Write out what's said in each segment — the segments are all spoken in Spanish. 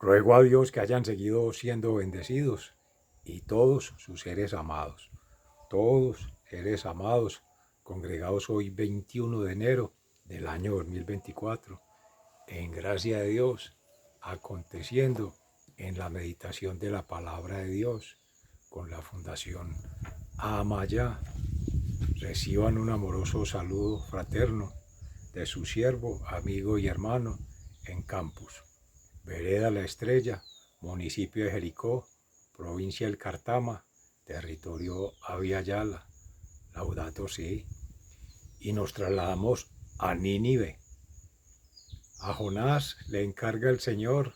Ruego a Dios que hayan seguido siendo bendecidos y todos sus seres amados, congregados hoy 21 de enero del año 2024, en gracia de Dios, aconteciendo en la meditación de la palabra de Dios con la Fundación Amayá. Reciban un amoroso saludo fraterno de su siervo, amigo y hermano en Campus, Vereda La Estrella, municipio de Jericó, provincia del Cartama, territorio Abya-Yala, Laudato Si. Y nos trasladamos a Nínive. A Jonás le encarga el Señor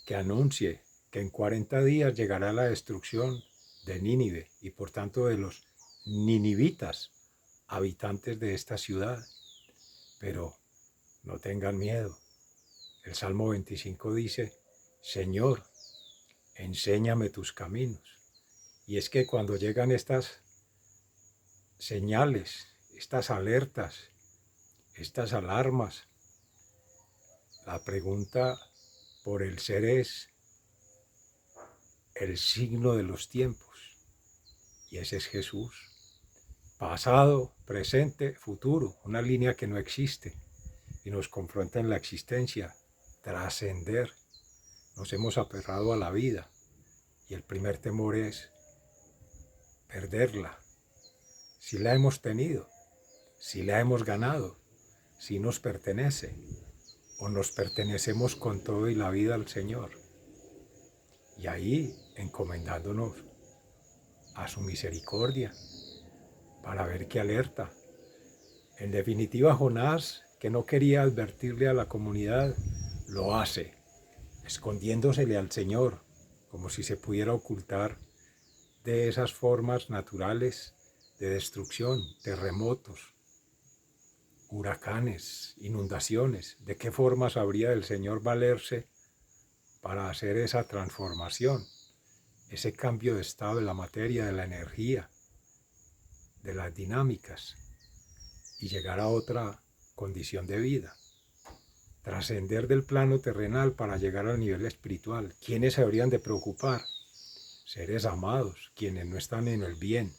que anuncie que en 40 días llegará la destrucción de Nínive y por tanto de los ninivitas, habitantes de esta ciudad. Pero no tengan miedo. El Salmo 25 dice: Señor, enséñame tus caminos. Y es que cuando llegan estas señales, estas alertas, estas alarmas, la pregunta por el ser es el signo de los tiempos. Y ese es Jesús. Pasado, presente, futuro, una línea que no existe y nos confronta en la existencia, trascender. Nos hemos aferrado a la vida y el primer temor es perderla. Si la hemos tenido, si la hemos ganado, si nos pertenece o nos pertenecemos con todo y la vida al Señor. Y ahí encomendándonos a su misericordia para ver qué alerta. En definitiva, Jonás, que no quería advertirle a la comunidad, lo hace, escondiéndosele al Señor, como si se pudiera ocultar de esas formas naturales de destrucción, terremotos, huracanes, inundaciones. ¿De qué formas habría el Señor valerse para hacer esa transformación, ese cambio de estado de la materia, de la energía, de las dinámicas y llegar a otra condición de vida? Trascender del plano terrenal para llegar al nivel espiritual. ¿Quiénes se habrían de preocupar? Seres amados, quienes no están en el bien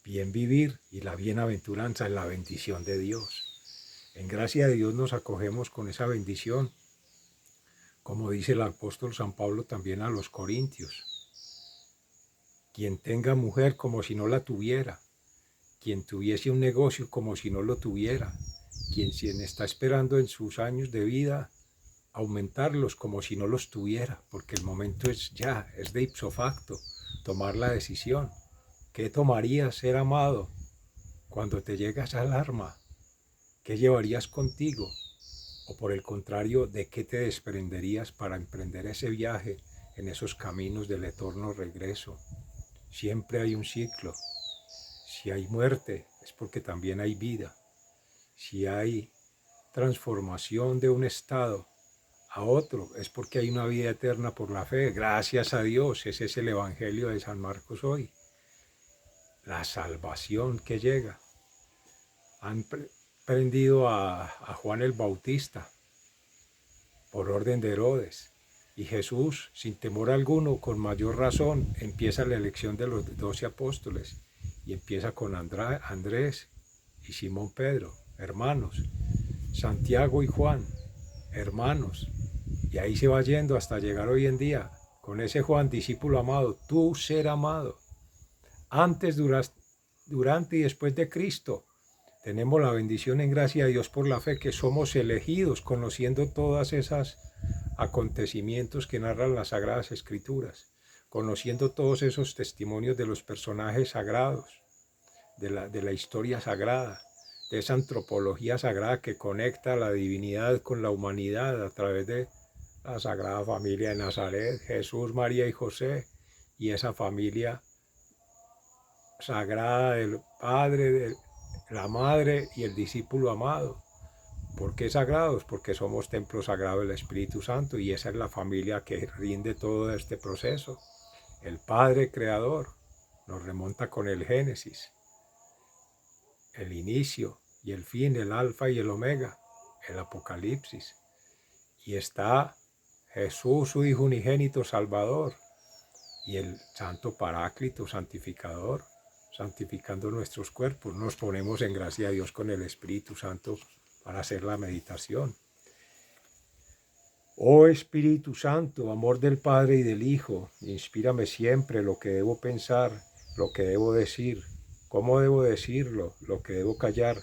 vivir y la bienaventuranza en la bendición de Dios. En gracia de Dios nos acogemos con esa bendición, como dice el apóstol San Pablo también a los Corintios. Quien tenga mujer como si no la tuviera, quien tuviese un negocio como si no lo tuviera, quien está esperando en sus años de vida aumentarlos como si no los tuviera, porque el momento es ya, es de ipso facto, tomar la decisión. ¿Qué tomarías, ser amado, cuando te llega esa alarma? ¿Qué llevarías contigo? O por el contrario, ¿de qué te desprenderías para emprender ese viaje en esos caminos del eterno regreso? Siempre hay un ciclo. Si hay muerte, es porque también hay vida. Si hay transformación de un estado a otro, es porque hay una vida eterna por la fe. Gracias a Dios, ese es el Evangelio de San Marcos hoy. La salvación que llega. Han prendido a Juan el Bautista por orden de Herodes. Y Jesús, sin temor alguno, con mayor razón, empieza la elección de los 12 apóstoles. Y empieza con Andrés y Simón Pedro, hermanos. Santiago y Juan, hermanos. Y ahí se va yendo hasta llegar hoy en día con ese Juan, discípulo amado, tú ser amado. Antes, durante y después de Cristo, tenemos la bendición en gracia de Dios por la fe que somos elegidos, conociendo todas esas acontecimientos que narran las Sagradas Escrituras, conociendo todos esos testimonios de los personajes sagrados, de la historia sagrada, de esa antropología sagrada que conecta la divinidad con la humanidad a través de la Sagrada Familia de Nazaret, Jesús, María y José, y esa familia sagrada del Padre, de la Madre y el discípulo amado. ¿Por qué sagrados? Porque somos templo sagrado del Espíritu Santo y esa es la familia que rinde todo este proceso. El Padre Creador nos remonta con el Génesis, el inicio y el fin, el alfa y el omega, el Apocalipsis. Y está Jesús, su Hijo unigénito Salvador, y el Santo Paráclito, santificador, santificando nuestros cuerpos. Nos ponemos en gracia a Dios con el Espíritu Santo para hacer la meditación. Oh Espíritu Santo, amor del Padre y del Hijo, inspírame siempre lo que debo pensar, lo que debo decir, cómo debo decirlo, lo que debo callar,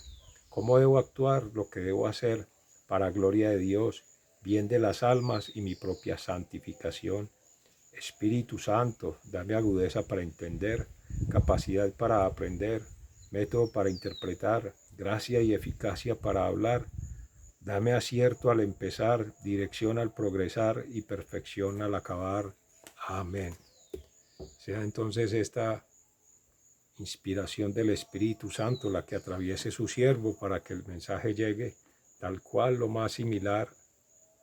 cómo debo actuar, lo que debo hacer, para gloria de Dios, bien de las almas y mi propia santificación. Espíritu Santo, dame agudeza para entender, capacidad para aprender, método para interpretar, gracia y eficacia para hablar. Dame acierto al empezar, dirección al progresar y perfección al acabar. Amén. Sea entonces esta inspiración del Espíritu Santo la que atraviese su siervo para que el mensaje llegue tal cual, lo más similar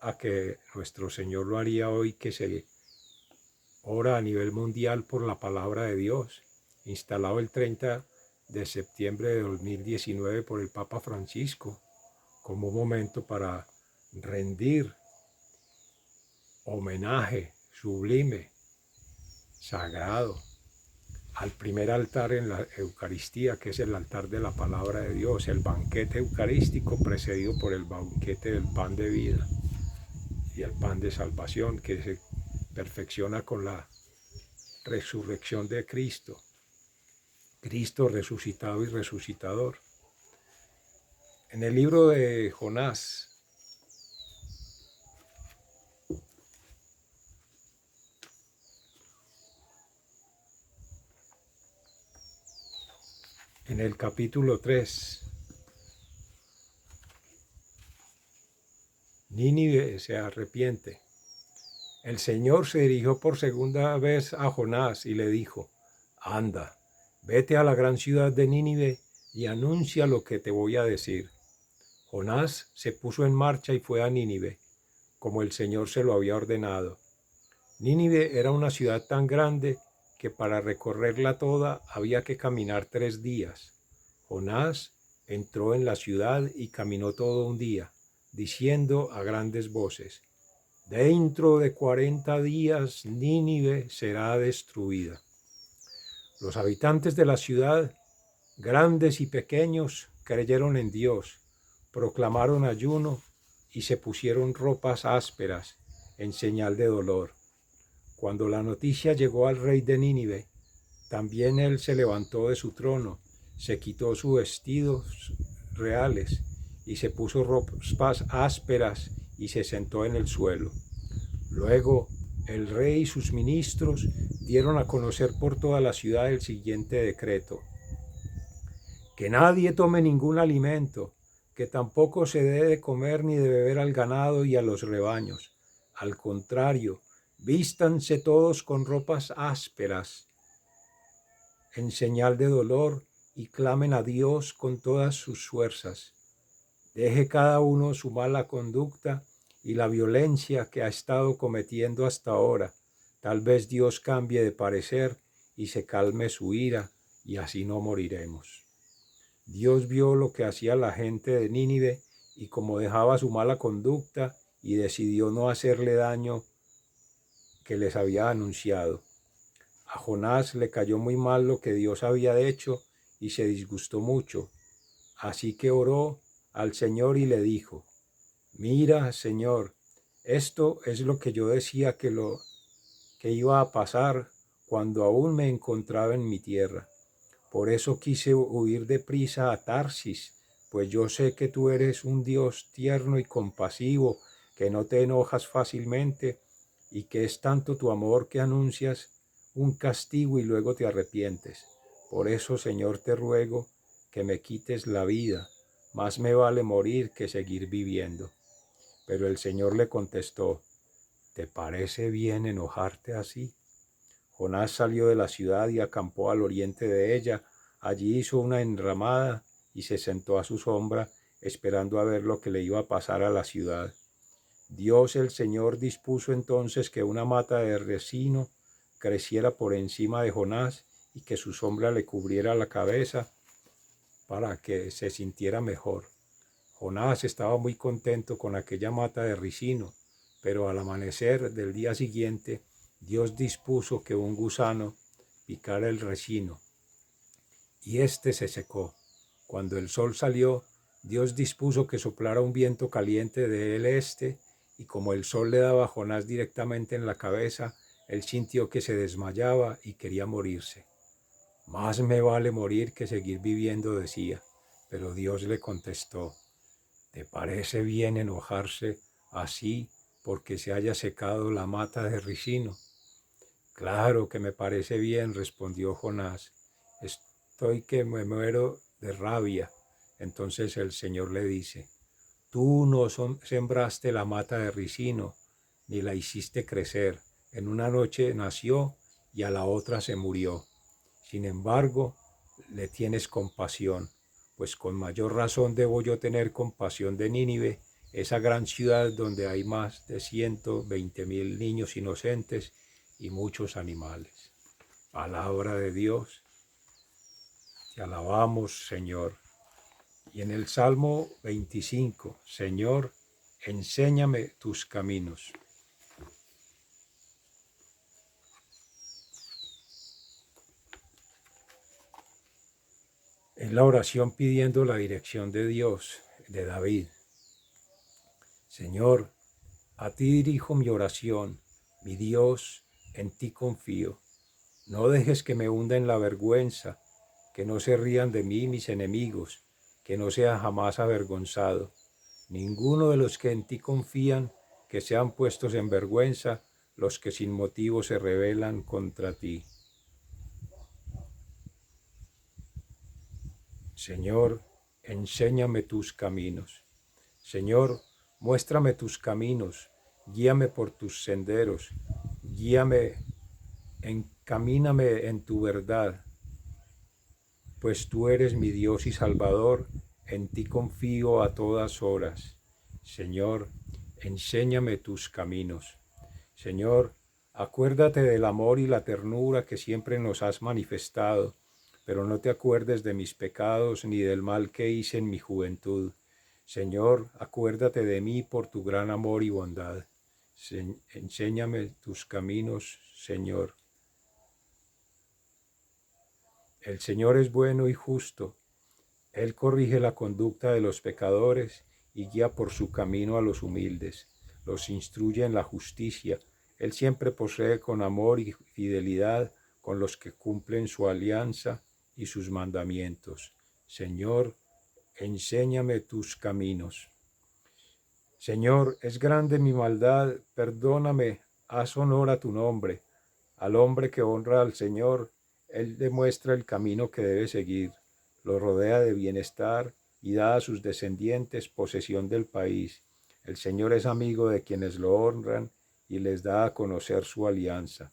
a que nuestro Señor lo haría hoy, que se ora a nivel mundial por la palabra de Dios, instalado el 30 de septiembre de 2019 por el Papa Francisco, como un momento para rendir homenaje sublime, sagrado, al primer altar en la Eucaristía, que es el altar de la palabra de Dios, el banquete eucarístico precedido por el banquete del pan de vida y el pan de salvación, que se perfecciona con la resurrección de Cristo, Cristo resucitado y resucitador. En el libro de Jonás, en el capítulo 3, Nínive se arrepiente. El Señor se dirigió por segunda vez a Jonás y le dijo: anda, vete a la gran ciudad de Nínive y anuncia lo que te voy a decir. Jonás se puso en marcha y fue a Nínive, como el Señor se lo había ordenado. Nínive era una ciudad tan grande que para recorrerla toda había que caminar 3 días. Jonás entró en la ciudad y caminó todo un día, diciendo a grandes voces: dentro de 40 días Nínive será destruida. Los habitantes de la ciudad, grandes y pequeños, creyeron en Dios, proclamaron ayuno y se pusieron ropas ásperas en señal de dolor. Cuando la noticia llegó al rey de Nínive, también él se levantó de su trono, se quitó sus vestidos reales y se puso ropas ásperas y se sentó en el suelo. Luego el rey y sus ministros dieron a conocer por toda la ciudad el siguiente decreto: que nadie tome ningún alimento, que tampoco se dé de comer ni de beber al ganado y a los rebaños. Al contrario, vístanse todos con ropas ásperas en señal de dolor y clamen a Dios con todas sus fuerzas. Deje cada uno su mala conducta y la violencia que ha estado cometiendo hasta ahora. Tal vez Dios cambie de parecer y se calme su ira, y así no moriremos. Dios vio lo que hacía la gente de Nínive y cómo dejaba su mala conducta, y decidió no hacerle daño que les había anunciado. A Jonás le cayó muy mal lo que Dios había hecho y se disgustó mucho. Así que oró al Señor y le dijo: mira, Señor, esto es lo que yo decía que iba a pasar cuando aún me encontraba en mi tierra. Por eso quise huir deprisa a Tarsis, pues yo sé que tú eres un Dios tierno y compasivo, que no te enojas fácilmente y que es tanto tu amor que anuncias un castigo y luego te arrepientes. Por eso, Señor, te ruego que me quites la vida, más me vale morir que seguir viviendo. Pero el Señor le contestó: ¿te parece bien enojarte así? Jonás salió de la ciudad y acampó al oriente de ella. Allí hizo una enramada y se sentó a su sombra, esperando a ver lo que le iba a pasar a la ciudad. Dios el Señor dispuso entonces que una mata de resino creciera por encima de Jonás y que su sombra le cubriera la cabeza para que se sintiera mejor. Jonás estaba muy contento con aquella mata de ricino, Pero al amanecer del día siguiente, Dios dispuso que un gusano picara el resino, y éste se secó. Cuando el sol salió, Dios dispuso que soplara un viento caliente del este, y como el sol le daba a Jonás directamente en la cabeza, él sintió que se desmayaba y quería morirse. Más me vale morir que seguir viviendo, decía. Pero Dios le contestó: ¿te parece bien enojarse así porque se haya secado la mata de ricino? Claro que me parece bien, respondió Jonás. Estoy que me muero de rabia. Entonces el Señor le dice: tú no sembraste la mata de ricino, ni la hiciste crecer. En una noche nació y a la otra se murió. Sin embargo, le tienes compasión, pues con mayor razón debo yo tener compasión de Nínive, esa gran ciudad donde hay más de 120,000 niños inocentes y muchos animales. Palabra de Dios, te alabamos, Señor. Y en el Salmo 25, Señor, enséñame tus caminos. Es la oración pidiendo la dirección de Dios, de David. Señor, a ti dirijo mi oración, mi Dios, en ti confío. No dejes que me hunda en la vergüenza, que no se rían de mí mis enemigos, que no sea jamás avergonzado. Ninguno de los que en ti confían, que sean puestos en vergüenza los que sin motivo se rebelan contra ti. Señor, enséñame tus caminos. Señor, muéstrame tus caminos, guíame por tus senderos, guíame, encamíname en tu verdad, pues tú eres mi Dios y Salvador, en ti confío a todas horas. Señor, enséñame tus caminos. Señor, acuérdate del amor y la ternura que siempre nos has manifestado, pero no te acuerdes de mis pecados ni del mal que hice en mi juventud. Señor, acuérdate de mí por tu gran amor y bondad. Enséñame tus caminos, Señor. El Señor es bueno y justo. Él corrige la conducta de los pecadores y guía por su camino a los humildes. Los instruye en la justicia. Él siempre posee con amor y fidelidad con los que cumplen su alianza y sus mandamientos. Señor, enséñame tus caminos. Señor, es grande mi maldad, perdóname, haz honor a tu nombre. Al hombre que honra al Señor, Él demuestra el camino que debe seguir, lo rodea de bienestar y da a sus descendientes posesión del país. El Señor es amigo de quienes lo honran y les da a conocer su alianza.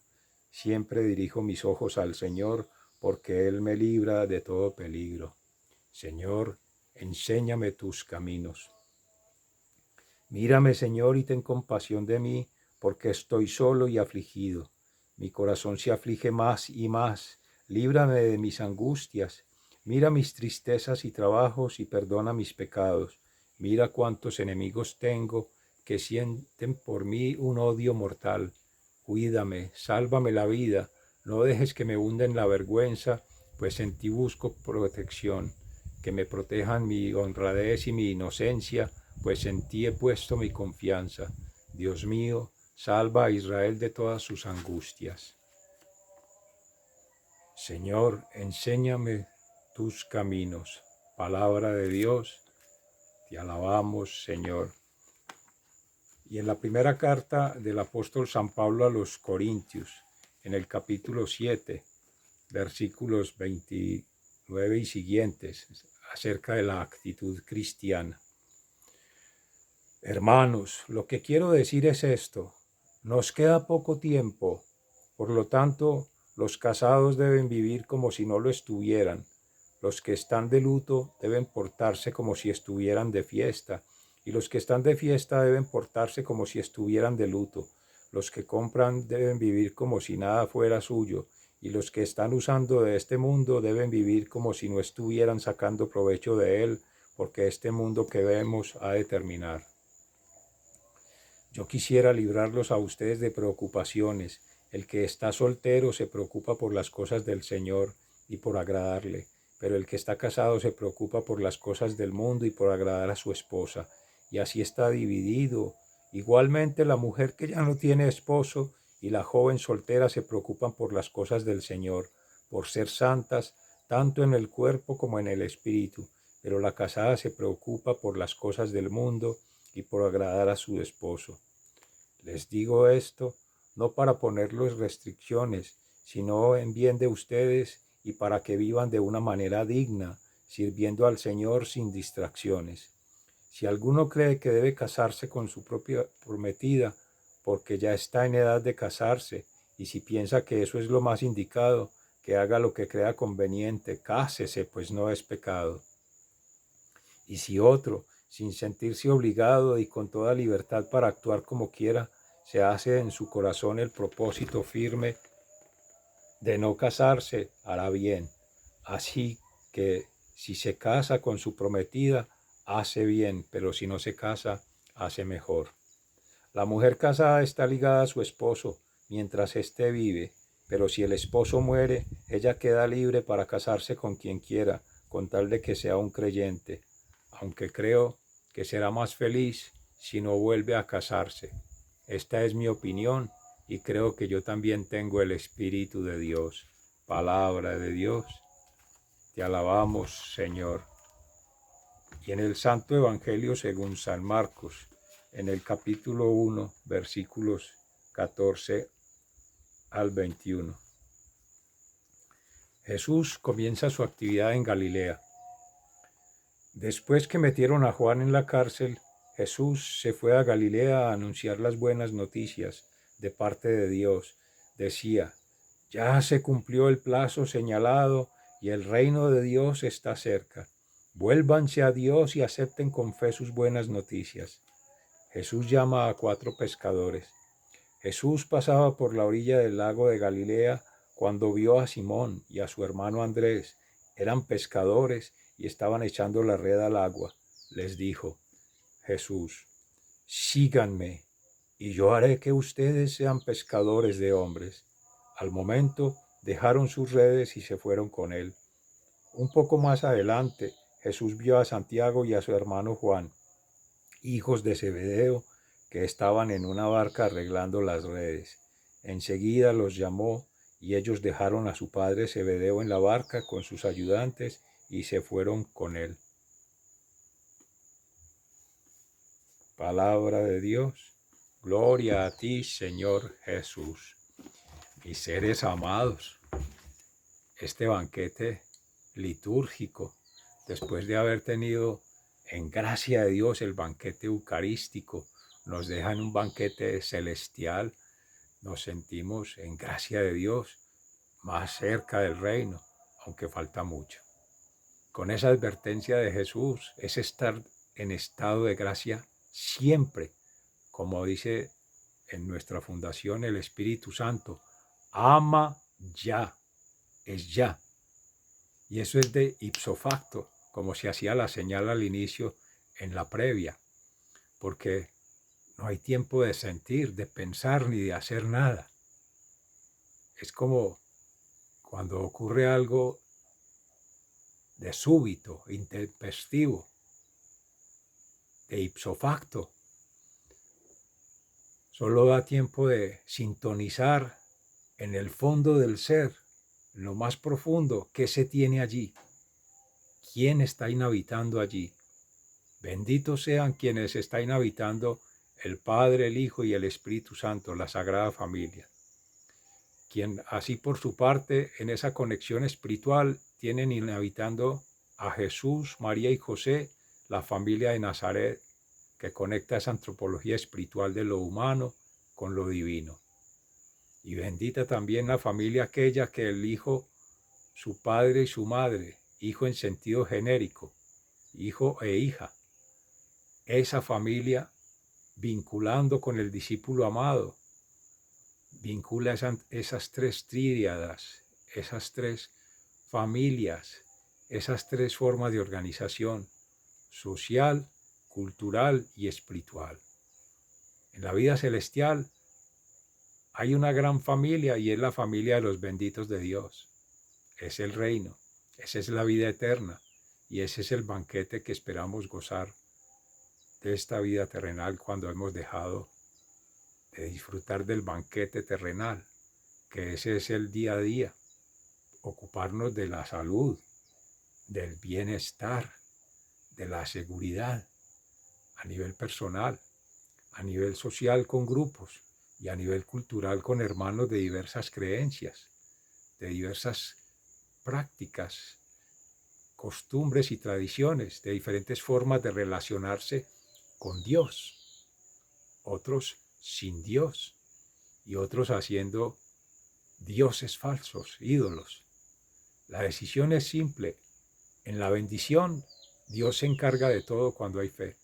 Siempre dirijo mis ojos al Señor, porque Él me libra de todo peligro. Señor, enséñame tus caminos. Mírame, Señor, y ten compasión de mí, porque estoy solo y afligido. Mi corazón se aflige más y más. Líbrame de mis angustias. Mira mis tristezas y trabajos y perdona mis pecados. Mira cuántos enemigos tengo que sienten por mí un odio mortal. Cuídame, sálvame la vida. No dejes que me hunda en la vergüenza, pues en ti busco protección. Que me protejan mi honradez y mi inocencia, pues en ti he puesto mi confianza. Dios mío, salva a Israel de todas sus angustias. Señor, enséñame tus caminos. Palabra de Dios, te alabamos, Señor. Y en la primera carta del apóstol San Pablo a los Corintios, en el capítulo 7, versículos 29 y siguientes, acerca de la actitud cristiana. Hermanos, lo que quiero decir es esto: nos queda poco tiempo, por lo tanto, los casados deben vivir como si no lo estuvieran. Los que están de luto deben portarse como si estuvieran de fiesta, y los que están de fiesta deben portarse como si estuvieran de luto. Los que compran deben vivir como si nada fuera suyo, y los que están usando de este mundo deben vivir como si no estuvieran sacando provecho de él, porque este mundo que vemos ha de terminar. Yo quisiera librarlos a ustedes de preocupaciones. El que está soltero se preocupa por las cosas del Señor y por agradarle, pero el que está casado se preocupa por las cosas del mundo y por agradar a su esposa, y así está dividido. Igualmente la mujer que ya no tiene esposo y la joven soltera se preocupan por las cosas del Señor, por ser santas, tanto en el cuerpo como en el espíritu, pero la casada se preocupa por las cosas del mundo y por agradar a su esposo. Les digo esto no para ponerles restricciones, sino en bien de ustedes y para que vivan de una manera digna, sirviendo al Señor sin distracciones. Si alguno cree que debe casarse con su propia prometida, porque ya está en edad de casarse, y si piensa que eso es lo más indicado, que haga lo que crea conveniente, cásese, pues no es pecado. Y si otro, sin sentirse obligado y con toda libertad para actuar como quiera, se hace en su corazón el propósito firme de no casarse, hará bien. Así que si se casa con su prometida, hace bien, pero si no se casa, hace mejor. La mujer casada está ligada a su esposo mientras éste vive, pero si el esposo muere, ella queda libre para casarse con quien quiera, con tal de que sea un creyente, aunque creo que será más feliz si no vuelve a casarse. Esta es mi opinión y creo que yo también tengo el Espíritu de Dios. Palabra de Dios, te alabamos, Señor. Y en el Santo Evangelio según San Marcos, en el capítulo 1, versículos 14 al 21. Jesús comienza su actividad en Galilea. Después que metieron a Juan en la cárcel, Jesús se fue a Galilea a anunciar las buenas noticias de parte de Dios. Decía, ya se cumplió el plazo señalado y el reino de Dios está cerca. Vuélvanse a Dios y acepten con fe sus buenas noticias. Jesús llama a 4 pescadores. Jesús pasaba por la orilla del lago de Galilea cuando vio a Simón y a su hermano Andrés. Eran pescadores y estaban echando la red al agua. Les dijo Jesús, síganme y yo haré que ustedes sean pescadores de hombres. Al momento dejaron sus redes y se fueron con él. Un poco más adelante, Jesús vio a Santiago y a su hermano Juan, hijos de Zebedeo, que estaban en una barca arreglando las redes. Enseguida los llamó y ellos dejaron a su padre Zebedeo en la barca con sus ayudantes y se fueron con él. Palabra de Dios. Gloria a ti, Señor Jesús. Mis seres amados, este banquete litúrgico, después de haber tenido en gracia de Dios el banquete eucarístico, nos deja en un banquete celestial, nos sentimos en gracia de Dios más cerca del reino, aunque falta mucho. Con esa advertencia de Jesús es estar en estado de gracia siempre, como dice en nuestra fundación el Espíritu Santo, ama ya, es ya. Y eso es de ipso facto, como se hacía la señal al inicio en la previa, porque no hay tiempo de sentir, de pensar ni de hacer nada. Es como cuando ocurre algo de súbito, intempestivo, de ipso facto. Solo da tiempo de sintonizar en el fondo del ser, en lo más profundo, qué se tiene allí, quién está inhabitando allí. Benditos sean quienes está inhabitando el Padre, el Hijo y el Espíritu Santo, la Sagrada Familia. Quien así por su parte, en esa conexión espiritual, tienen inhabitando a Jesús, María y José, la familia de Nazaret, que conecta esa antropología espiritual de lo humano con lo divino. Y bendita también la familia aquella que el Hijo, su padre y su madre, hijo en sentido genérico, hijo e hija, esa familia vinculando con el discípulo amado, vincula esas 3 tríadas, esas 3 familias, esas 3 formas de organización social, cultural y espiritual. En la vida celestial hay una gran familia y es la familia de los benditos de Dios. Es el reino, esa es la vida eterna y ese es el banquete que esperamos gozar de esta vida terrenal cuando hemos dejado de disfrutar del banquete terrenal, que ese es el día a día, ocuparnos de la salud, del bienestar, de la seguridad a nivel personal, a nivel social con grupos y a nivel cultural con hermanos de diversas creencias, de diversas prácticas, costumbres y tradiciones, de diferentes formas de relacionarse con Dios, otros sin Dios y otros haciendo dioses falsos, ídolos. La decisión es simple. En la bendición, Dios se encarga de todo cuando hay fe.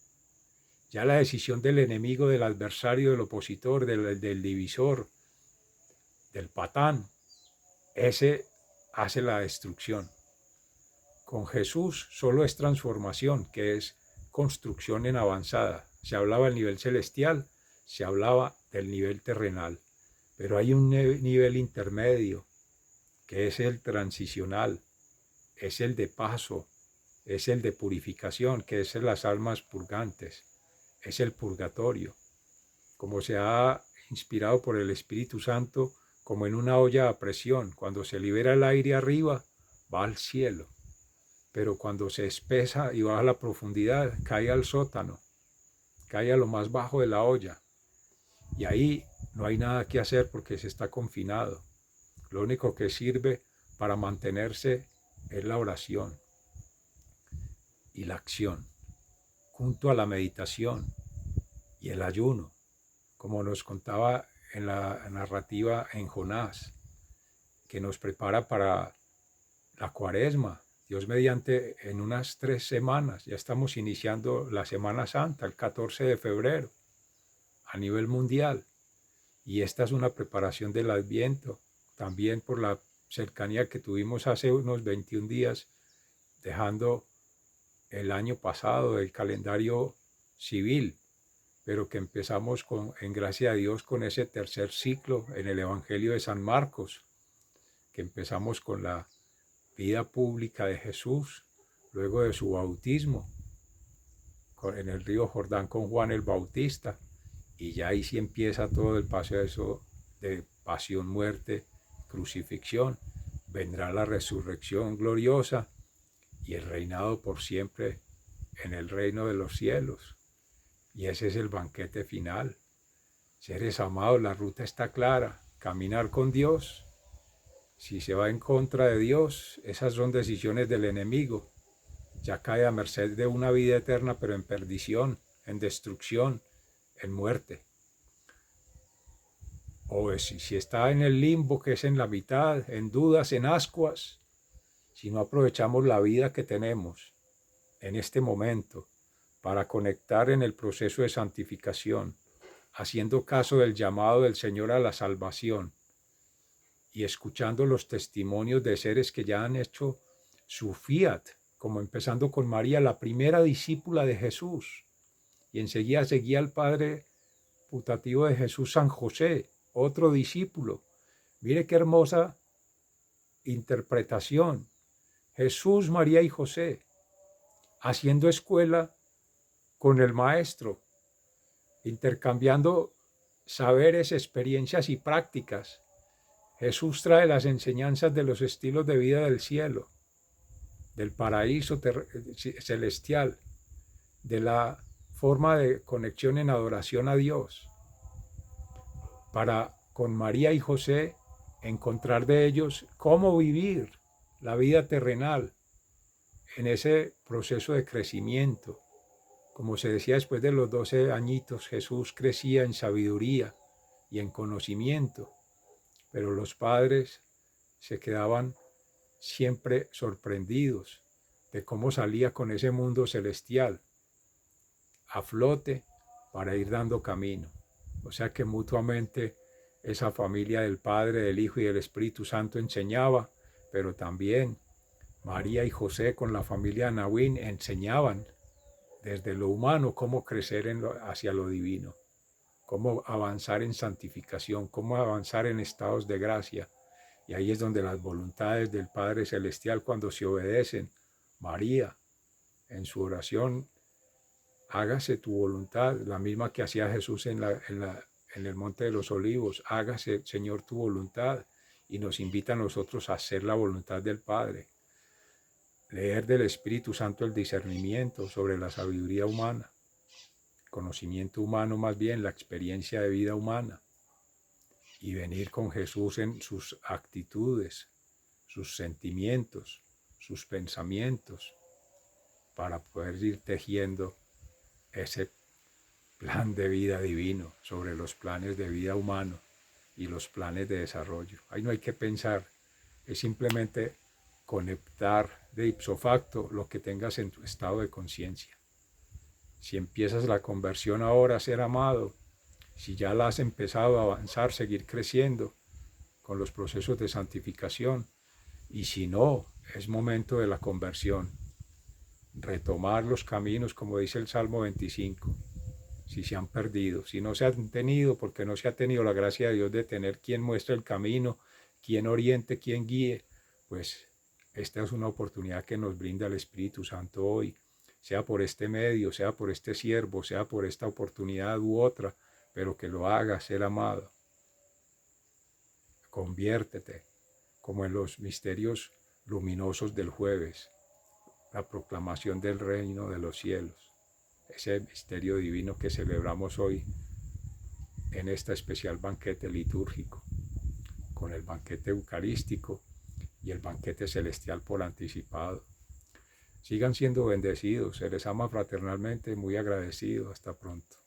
Ya la decisión del enemigo, del adversario, del opositor, del divisor, del patán, ese hace la destrucción. Con Jesús solo es transformación, que es construcción en avanzada. Se hablaba del nivel celestial, se hablaba del nivel terrenal, pero hay un nivel intermedio, que es el transicional, es el de paso, es el de purificación, que es las almas purgantes, es el purgatorio, como se ha inspirado por el Espíritu Santo, como en una olla a presión. Cuando se libera el aire arriba, va al cielo, pero cuando se espesa y baja a la profundidad, cae al sótano, cae a lo más bajo de la olla, y ahí no hay nada que hacer porque se está confinado. Lo único que sirve para mantenerse es la oración y la acción, junto a la meditación y el ayuno, como nos contaba en la narrativa en Jonás, que nos prepara para la Cuaresma. Dios mediante, en unas 3 semanas, ya estamos iniciando la Semana Santa, el 14 de febrero, a nivel mundial. Y esta es una preparación del Adviento, también por la cercanía que tuvimos hace unos 21 días, dejando el año pasado el calendario civil, pero que empezamos en gracia de Dios con ese tercer ciclo en el Evangelio de San Marcos, que empezamos con la vida pública de Jesús, luego de su bautismo en el río Jordán con Juan el Bautista, y ya ahí sí empieza todo el paso de pasión, muerte, crucifixión. Vendrá la resurrección gloriosa y el reinado por siempre en el reino de los cielos. Y ese es el banquete final. Seres amados, la ruta está clara. Caminar con Dios. Si se va en contra de Dios, esas son decisiones del enemigo. Ya cae a merced de una vida eterna, pero en perdición, en destrucción, en muerte. O si está en el limbo, que es en la mitad, en dudas, en ascuas, si no aprovechamos la vida que tenemos en este momento para conectar en el proceso de santificación, haciendo caso del llamado del Señor a la salvación y escuchando los testimonios de seres que ya han hecho su fiat, como empezando con María, la primera discípula de Jesús, y enseguida seguía al padre putativo de Jesús, San José, otro discípulo. Mire qué hermosa interpretación. Jesús, María y José, haciendo escuela con el maestro, intercambiando saberes, experiencias y prácticas. Jesús trae las enseñanzas de los estilos de vida del cielo, del paraíso celestial, de la forma de conexión en adoración a Dios, para con María y José encontrar de ellos cómo vivir la vida terrenal en ese proceso de crecimiento. Como se decía, después de los 12 añitos, Jesús crecía en sabiduría y en conocimiento, pero los padres se quedaban siempre sorprendidos de cómo salía con ese mundo celestial a flote para ir dando camino. O sea que mutuamente esa familia del Padre, del Hijo y del Espíritu Santo enseñaba, pero también María y José con la familia Nahuín enseñaban desde lo humano cómo crecer hacia lo divino. cómo avanzar en santificación, cómo avanzar en estados de gracia. Y ahí es donde las voluntades del Padre Celestial, cuando se obedecen, María, en su oración, hágase tu voluntad, la misma que hacía Jesús en el Monte de los Olivos, hágase, Señor, tu voluntad, y nos invita a nosotros a hacer la voluntad del Padre. Leer del Espíritu Santo el discernimiento sobre la sabiduría humana, conocimiento humano más bien, la experiencia de vida humana, y venir con Jesús en sus actitudes, sus sentimientos, sus pensamientos, para poder ir tejiendo ese plan de vida divino sobre los planes de vida humano y los planes de desarrollo. Ahí no hay que pensar, es simplemente conectar de ipso facto lo que tengas en tu estado de conciencia. Si empiezas la conversión ahora a ser amado, si ya la has empezado a avanzar, seguir creciendo con los procesos de santificación, y si no, es momento de la conversión, retomar los caminos, como dice el Salmo 25, si se han perdido, si no se han tenido, porque no se ha tenido la gracia de Dios de tener quien muestre el camino, quien oriente, quien guíe, pues esta es una oportunidad que nos brinda el Espíritu Santo hoy, sea por este medio, sea por este siervo, sea por esta oportunidad u otra, pero que lo haga ser amado. Conviértete, como en los misterios luminosos del jueves, la proclamación del reino de los cielos, ese misterio divino que celebramos hoy en este especial banquete litúrgico, con el banquete eucarístico y el banquete celestial por anticipado. Sigan siendo bendecidos, se les ama fraternalmente, muy agradecido, hasta pronto.